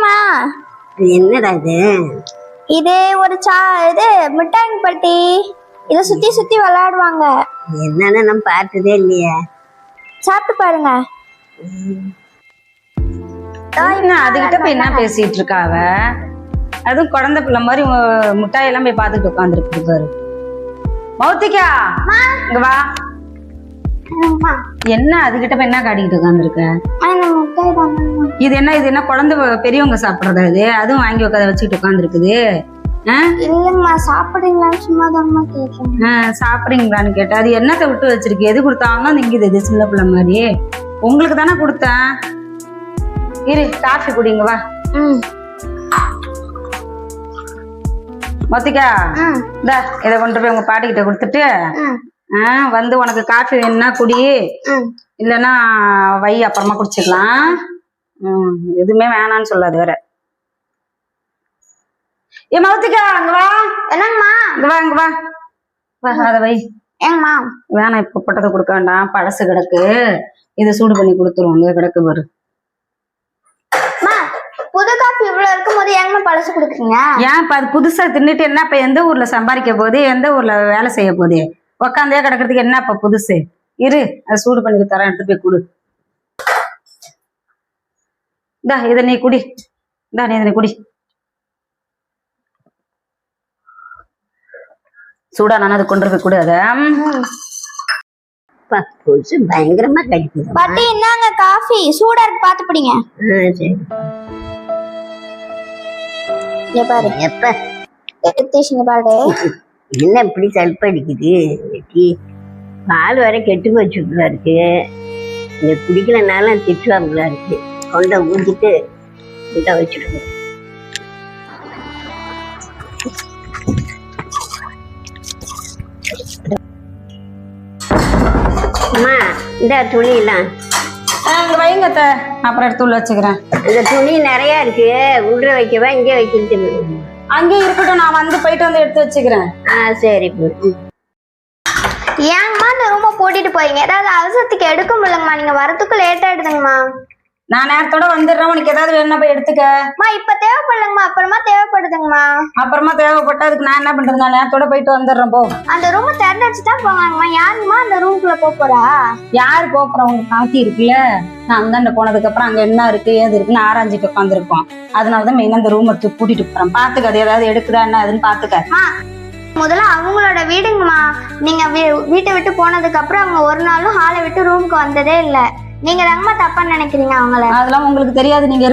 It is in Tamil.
என்னங்கம்மா? என்னடா இது? இது ஒரு இது மிட்டாய் பட்டி. இதை சுத்தி சுத்தி விளையாடுவாங்க. என்னன்னு நம்ம பார்த்ததே இல்லையே. சாப்பிட்டு பாருங்க. அதுகிட்ட போய் என்ன பேசிட்டு இருக்காவ? அதுவும் குழந்தை பிள்ளை மாதிரி மிட்டாய் எல்லாம் போய் பார்த்துட்டு உட்காந்துருக்கு பாரு. மௌத்திகா இங்க வா. என்ன அதுகிட்ட போய் என்ன காட்டிக்கிட்டு உட்காந்துருக்க? இது என்ன குழந்தை பெரியவங்க சாப்பிடறதா இது? அதுவும் வாங்கி உட்கார வச்சுக்கிட்டு உட்காந்துருக்குது. இல்லம்மா, சாப்பிடுறீங்களான்னு சும்மா தான்மா கேட்டேன். சாப்பிடுறீங்களான்னு கேட்டா அது என்னத்தை விட்டு வச்சிருக்கு? எது கொடுத்தாலும் நிக்குது இது சின்ன பிள்ளை மாதிரி. உங்களுக்கு தானே கொடுத்தேன். இரு காஃபி குடிங்க வா. மொத்திக்கா இந்த இதை கொண்டு போய் உங்க பாட்டிக்கிட்ட கொடுத்துட்டு வந்து உனக்கு காஃபி வேணும்னா குடி, இல்லைன்னா வை அப்புறமா குடிச்சுக்கலாம். எதுவுமே வேணான்னு சொல்லாது வேற. ஏ மௌத்திகா அங்க வா. என்னங்கம்மா? இங்க வா அத வை. ஏங்கம்மா? வேணாம், இப்ப பட்டதை கொடுக்க வேண்டாம், பழசு கிடக்கு. இதை சூடு பண்ணி கொடுத்துருவோங்க, கிடக்கு பாரு. புது காஃபி இவ்வளவு இருக்கும் போது ஏங்கம்மா பழசு கொடுக்குறீங்க? ஏன் இப்ப அது புதுசா தின்னுட்டு என்ன இப்ப எந்த ஊர்ல சம்பாதிக்க போகுது, எந்த ஊர்ல வேலை செய்ய போகுது? உக்காந்தே கிடக்கிறதுக்கு என்ன இப்ப புதுசு? இரு அதை சூடு பண்ணி தரேன், எடுத்து போய் குடு. இந்தா இதை நீ குடி. இந்தா நீ இதனை குடி. சூடா நான் அது கொண்டு போய் கொடு. அத பயங்கரமா கடிக்குது. பாட்டி இந்தாங்க காஃபி, சூடா இருக்கு, பாத்து பிடிங்க. பாரு எப்ப எடுத்துங்க பாரு. என்ன இப்படி சல்ப அடிக்குது? பால் வர கெட்டு போச்சுங்களா இருக்கு. இங்க குடிக்கலனாலும் திட்டுவாங்களா இருக்கு. கொண்ட ஊஞ்சிட்டு கொண்ட வச்சுடுங்க. அம்மா இந்த துணி எல்லாம் வைங்க, அப்புறம் எடுத்து உள்ள வச்சுக்கிறேன். இந்த துணி நிறைய இருக்கு, உள்ள வைக்கவா இங்கே வைக்கிறது? அங்கே இருக்கட்டும், நான் வந்து போயிட்டு வந்து எடுத்து வச்சுக்கிறேன். சரி. ஏங்கம்மா இந்த ரூமை போட்டிட்டு போறீங்க? ஏதாவது அவசரத்துக்கு எடுக்க முடியலங்கம்மா, நீங்க வரதுக்கு லேட் ஆயிடுதுங்கம்மா. நான் நேரத்தோட வந்துடுறேன், உனக்கு ஏதாவது வேணும்னா போய் எடுத்துக்க. இப்ப தேவைப்படலங்கம்மா, அப்புறமா தேவைப்படுதுங்கம்மா. அப்புறமா தேவைப்பட்டா அதுக்கு நான் என்ன பண்றது? நான் நேரத்தோட போயிட்டு வந்துடுறேன். போ. அந்த ரூம் திறந்து வச்சுதான் போவாங்கம்மா. யாருங்கம்மா அந்த ரூம்குள்ள போறா? யாரு போறா? உங்க பாட்டி இருக்குல்ல, நான் அந்தாண்ட போனதுக்கு அப்புறம் அங்க என்ன இருக்கு ஏது இருக்குன்னு ஆராய்ஞ்சிட்டு உட்காந்துருக்கோம். அதனாலதான் மெயினா அந்த ரூம் எடுத்து கூட்டிட்டு போறேன். பாத்துக்க, அது ஏதாவது எடுக்குதா என்ன அதுன்னு பாத்துக்க. முதல்ல அவங்களோட வீடுங்கம்மா. நீங்க வீட்டை விட்டு போனதுக்கு அப்புறம் அவங்க ஒரு நாளும் ஹாலை விட்டு ரூமுக்கு வந்ததே இல்ல. நீங்க தாங்கம்மா தப்பா நினைக்கிறீங்க அவங்கள. அதெல்லாம் உங்களுக்கு தெரியாது. நீங்க